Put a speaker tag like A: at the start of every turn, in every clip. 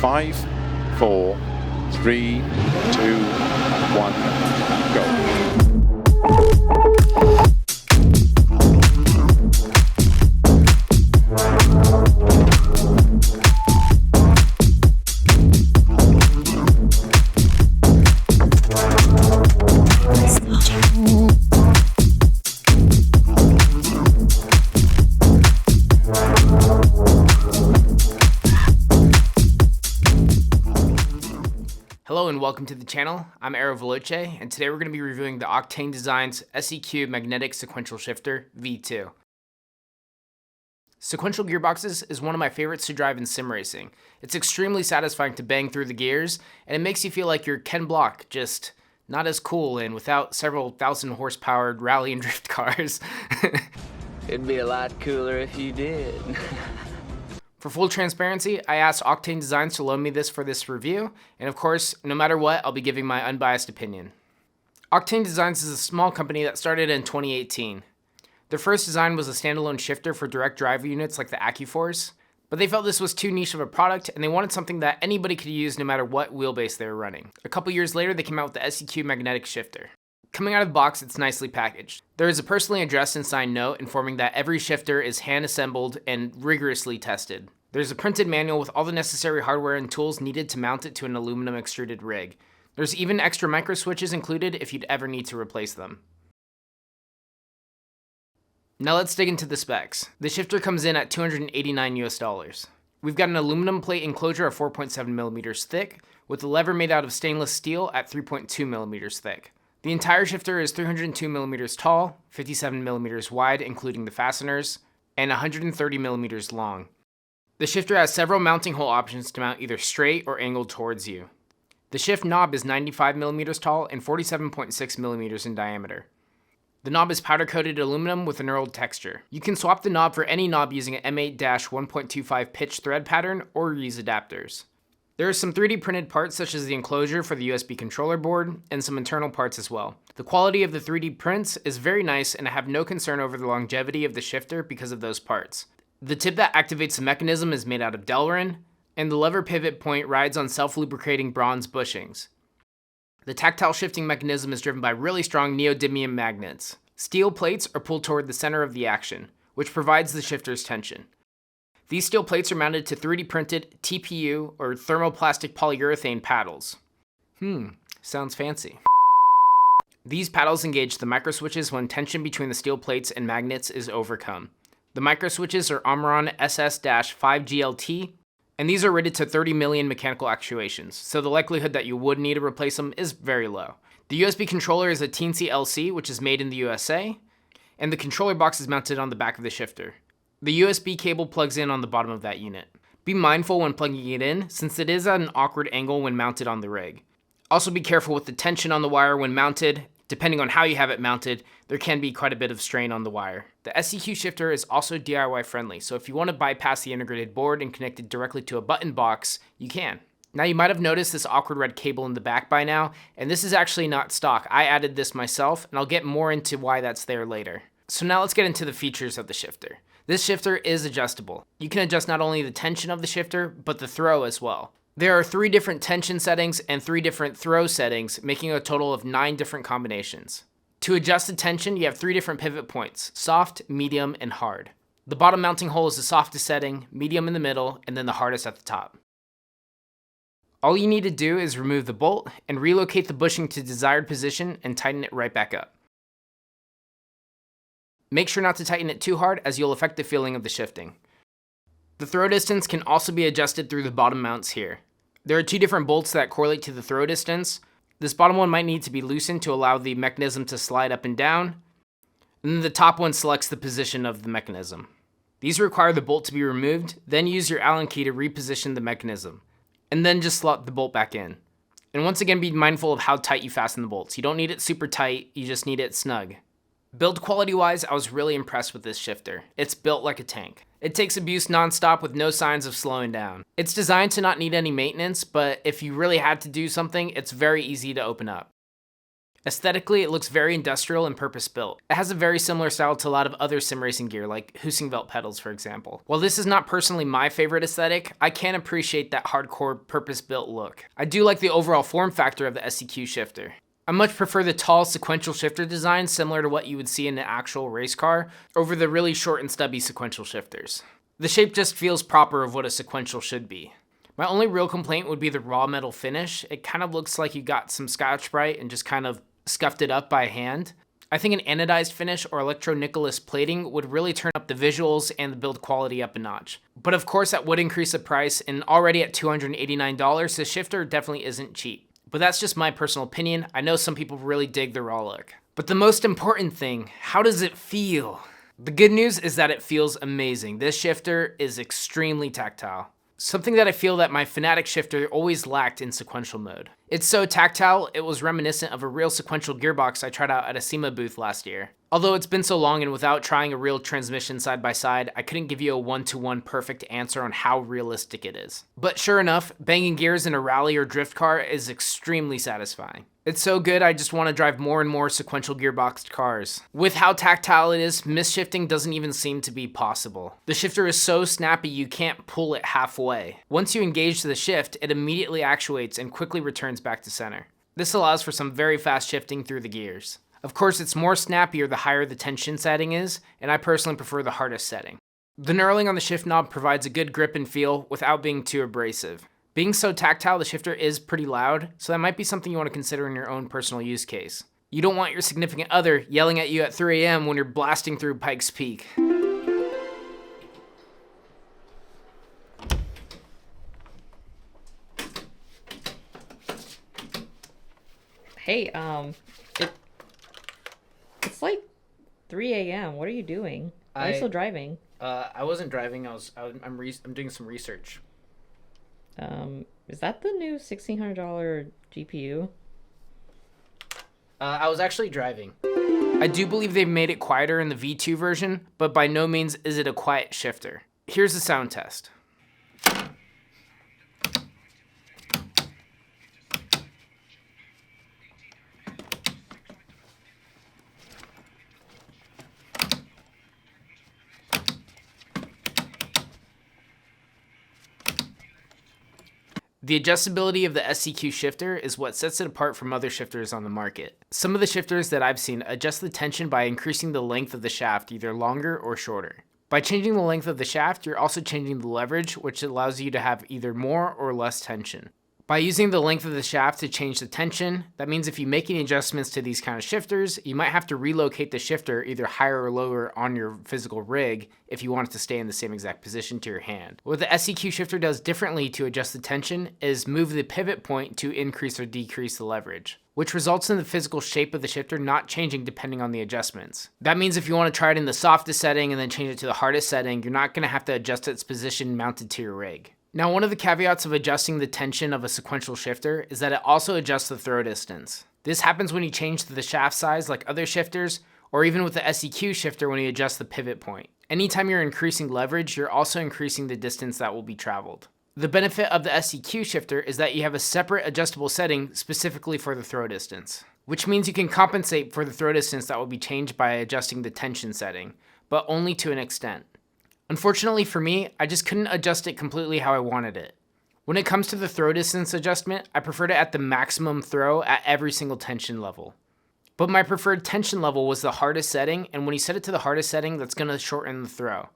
A: 5, 4, 3, 2, 1, go.
B: Hello and welcome to the channel. I'm Aero Veloce, and today we're going to be reviewing the Oktane Designs SEQ Magnetic Sequential Shifter V2. Sequential gearboxes is one of my favorites to drive in sim racing. It's extremely satisfying to bang through the gears, and it makes you feel like you're Ken Block, just not as cool and without several thousand horsepower rally and drift cars.
C: It'd be a lot cooler if you did.
B: For full transparency, I asked Oktane Designs to loan me this for this review, and of course, no matter what, I'll be giving my unbiased opinion. Oktane Designs is a small company that started in 2018. Their first design was a standalone shifter for direct drive units like the AccuForce, but they felt this was too niche of a product and they wanted something that anybody could use no matter what wheelbase they were running. A couple years later, they came out with the SEQ Magnetic Shifter. Coming out of the box, it's nicely packaged. There is a personally addressed and signed note informing that every shifter is hand-assembled and rigorously tested. There's a printed manual with all the necessary hardware and tools needed to mount it to an aluminum extruded rig. There's even extra micro switches included if you'd ever need to replace them. Now let's dig into the specs. The shifter comes in at $289 US. We've got an aluminum plate enclosure of 4.7 millimeters thick, with a lever made out of stainless steel at 3.2 millimeters thick. The entire shifter is 302 millimeters tall, 57 millimeters wide including the fasteners, and 130 millimeters long. The shifter has several mounting hole options to mount either straight or angled towards you. The shift knob is 95 millimeters tall and 47.6 millimeters in diameter. The knob is powder-coated aluminum with a knurled texture. You can swap the knob for any knob using an M8-1.25 pitch thread pattern or use adapters. There are some 3D printed parts such as the enclosure for the USB controller board and some internal parts as well. The quality of the 3D prints is very nice and I have no concern over the longevity of the shifter because of those parts. The tip that activates the mechanism is made out of Delrin, and the lever pivot point rides on self-lubricating bronze bushings. The tactile shifting mechanism is driven by really strong neodymium magnets. Steel plates are pulled toward the center of the action, which provides the shifter's tension. These steel plates are mounted to 3D printed TPU or thermoplastic polyurethane paddles. Sounds fancy. These paddles engage the microswitches when tension between the steel plates and magnets is overcome. The microswitches are Omron SS-5GLT, and these are rated to 30 million mechanical actuations, so the likelihood that you would need to replace them is very low. The USB controller is a Teensy LC, which is made in the USA, and the controller box is mounted on the back of the shifter. The USB cable plugs in on the bottom of that unit. Be mindful when plugging it in, since it is at an awkward angle when mounted on the rig. Also be careful with the tension on the wire when mounted. Depending on how you have it mounted, there can be quite a bit of strain on the wire. The SEQ shifter is also DIY friendly, so if you want to bypass the integrated board and connect it directly to a button box, you can. Now you might have noticed this awkward red cable in the back by now, and this is actually not stock. I added this myself, and I'll get more into why that's there later. So now let's get into the features of the shifter. This shifter is adjustable. You can adjust not only the tension of the shifter, but the throw as well. There are 3 different tension settings and 3 different throw settings, making a total of 9 different combinations. To adjust the tension, you have 3 different pivot points: soft, medium, and hard. The bottom mounting hole is the softest setting, medium in the middle, and then the hardest at the top. All you need to do is remove the bolt and relocate the bushing to desired position and tighten it right back up. Make sure not to tighten it too hard as you'll affect the feeling of the shifting. The throw distance can also be adjusted through the bottom mounts here. There are 2 different bolts that correlate to the throw distance. This bottom one might need to be loosened to allow the mechanism to slide up and down, and then the top one selects the position of the mechanism. These require the bolt to be removed, then use your Allen key to reposition the mechanism, and then just slot the bolt back in. And once again, be mindful of how tight you fasten the bolts. You don't need it super tight, you just need it snug. Build quality wise, I was really impressed with this shifter. It's built like a tank. It takes abuse nonstop with no signs of slowing down. It's designed to not need any maintenance, but if you really had to do something, it's very easy to open up. Aesthetically, it looks very industrial and purpose-built. It has a very similar style to a lot of other sim racing gear, like Husingvelt pedals, for example. While this is not personally my favorite aesthetic, I can appreciate that hardcore purpose-built look. I do like the overall form factor of the SEQ shifter. I much prefer the tall sequential shifter design, similar to what you would see in an actual race car, over the really short and stubby sequential shifters. The shape just feels proper of what a sequential should be. My only real complaint would be the raw metal finish. It kind of looks like you got some Scotch-Brite and just kind of scuffed it up by hand. I think an anodized finish or electro-Nicholas plating would really turn up the visuals and the build quality up a notch. But of course that would increase the price, and already at $289, the shifter definitely isn't cheap. But that's just my personal opinion. I know some people really dig the raw look. But the most important thing, how does it feel? The good news is that it feels amazing. This shifter is extremely tactile. Something that I feel that my Fanatic shifter always lacked in sequential mode. It's so tactile, it was reminiscent of a real sequential gearbox I tried out at a SEMA booth last year. Although it's been so long and without trying a real transmission side by side, I couldn't give you a one-to-one perfect answer on how realistic it is. But sure enough, banging gears in a rally or drift car is extremely satisfying. It's so good I just want to drive more and more sequential gearboxed cars. With how tactile it is, misshifting doesn't even seem to be possible. The shifter is so snappy you can't pull it halfway. Once you engage the shift, it immediately actuates and quickly returns back to center. This allows for some very fast shifting through the gears. Of course, it's more snappier the higher the tension setting is, and I personally prefer the hardest setting. The knurling on the shift knob provides a good grip and feel without being too abrasive. Being so tactile, the shifter is pretty loud, so that might be something you want to consider in your own personal use case. You don't want your significant other yelling at you at 3 a.m. when you're blasting through Pikes Peak.
D: Hey, it's like 3 a.m. What are you doing? Why are you still driving?
B: I wasn't driving. I'm doing some research.
D: Is that the new $1,600 GPU?
B: I was actually driving. I do believe they've made it quieter in the V2 version, but by no means is it a quiet shifter. Here's the sound test. The adjustability of the SEQ shifter is what sets it apart from other shifters on the market. Some of the shifters that I've seen adjust the tension by increasing the length of the shaft either longer or shorter. By changing the length of the shaft, you're also changing the leverage, which allows you to have either more or less tension. By using the length of the shaft to change the tension, that means if you make any adjustments to these kind of shifters, you might have to relocate the shifter either higher or lower on your physical rig if you want it to stay in the same exact position to your hand. What the SEQ shifter does differently to adjust the tension is move the pivot point to increase or decrease the leverage, which results in the physical shape of the shifter not changing depending on the adjustments. That means if you want to try it in the softest setting and then change it to the hardest setting, you're not going to have to adjust its position mounted to your rig. Now, one of the caveats of adjusting the tension of a sequential shifter is that it also adjusts the throw distance. This happens when you change the shaft size like other shifters, or even with the SEQ shifter when you adjust the pivot point. Anytime you're increasing leverage, you're also increasing the distance that will be traveled. The benefit of the SEQ shifter is that you have a separate adjustable setting specifically for the throw distance, which means you can compensate for the throw distance that will be changed by adjusting the tension setting, but only to an extent. Unfortunately for me, I just couldn't adjust it completely how I wanted it. When it comes to the throw distance adjustment, I preferred it at the maximum throw at every single tension level. But my preferred tension level was the hardest setting, and when you set it to the hardest setting, that's going to shorten the throw.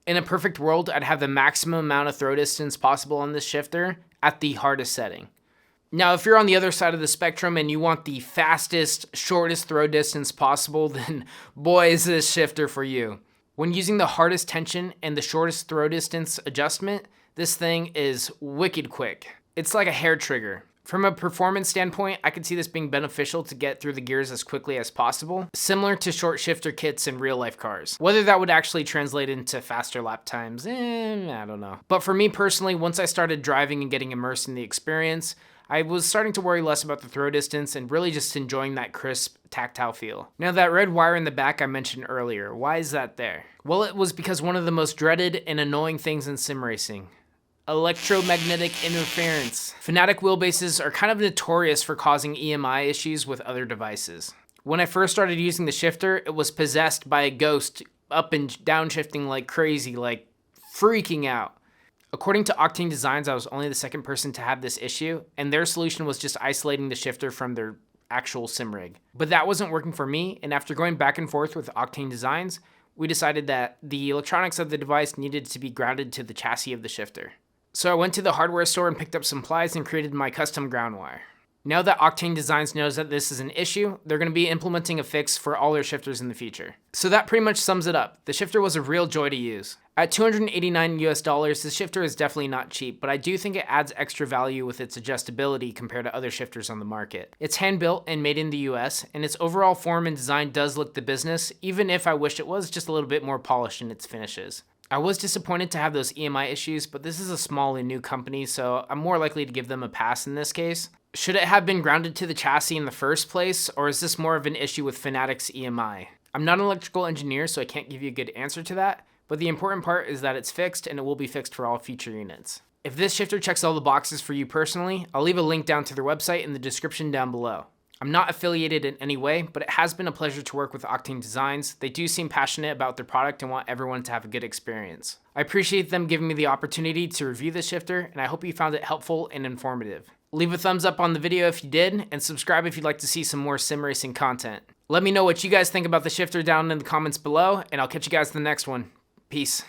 B: In a perfect world, I'd have the maximum amount of throw distance possible on this shifter at the hardest setting. Now, if you're on the other side of the spectrum and you want the fastest, shortest throw distance possible, then boy is this shifter for you. When using the hardest tension and the shortest throw distance adjustment, this thing is wicked quick. It's like a hair trigger. From a performance standpoint, I could see this being beneficial to get through the gears as quickly as possible, similar to short shifter kits in real life cars. Whether that would actually translate into faster lap times, I don't know. But for me personally, once I started driving and getting immersed in the experience, I was starting to worry less about the throw distance and really just enjoying that crisp, tactile feel. Now that red wire in the back I mentioned earlier, why is that there? Well, it was because one of the most dreaded and annoying things in sim racing, Electromagnetic interference. Fanatic wheelbases are kind of notorious for causing EMI issues with other devices. When I first started using the shifter, it was possessed by a ghost, up and downshifting like crazy, like freaking out. According to Oktane Designs, I was only the second person to have this issue, and their solution was just isolating the shifter from their actual sim rig. But that wasn't working for me, and after going back and forth with Oktane Designs, we decided that the electronics of the device needed to be grounded to the chassis of the shifter. So I went to the hardware store and picked up some plies and created my custom ground wire. Now that Oktane Designs knows that this is an issue, they're going to be implementing a fix for all their shifters in the future. So that pretty much sums it up. The shifter was a real joy to use. At $289 this shifter is definitely not cheap, but I do think it adds extra value with its adjustability compared to other shifters on the market. It's hand-built and made in the US, and its overall form and design does look the business, even if I wish it was just a little bit more polished in its finishes. I was disappointed to have those EMI issues, but this is a small and new company, so I'm more likely to give them a pass in this case. Should it have been grounded to the chassis in the first place, or is this more of an issue with Fanatic's EMI? I'm not an electrical engineer, so I can't give you a good answer to that, but the important part is that it's fixed and it will be fixed for all future units. If this shifter checks all the boxes for you personally, I'll leave a link down to their website in the description down below. I'm not affiliated in any way, but it has been a pleasure to work with Oktane Designs. They do seem passionate about their product and want everyone to have a good experience. I appreciate them giving me the opportunity to review this shifter, and I hope you found it helpful and informative. Leave a thumbs up on the video if you did, and subscribe if you'd like to see some more sim racing content. Let me know what you guys think about the shifter down in the comments below, and I'll catch you guys in the next one. Peace.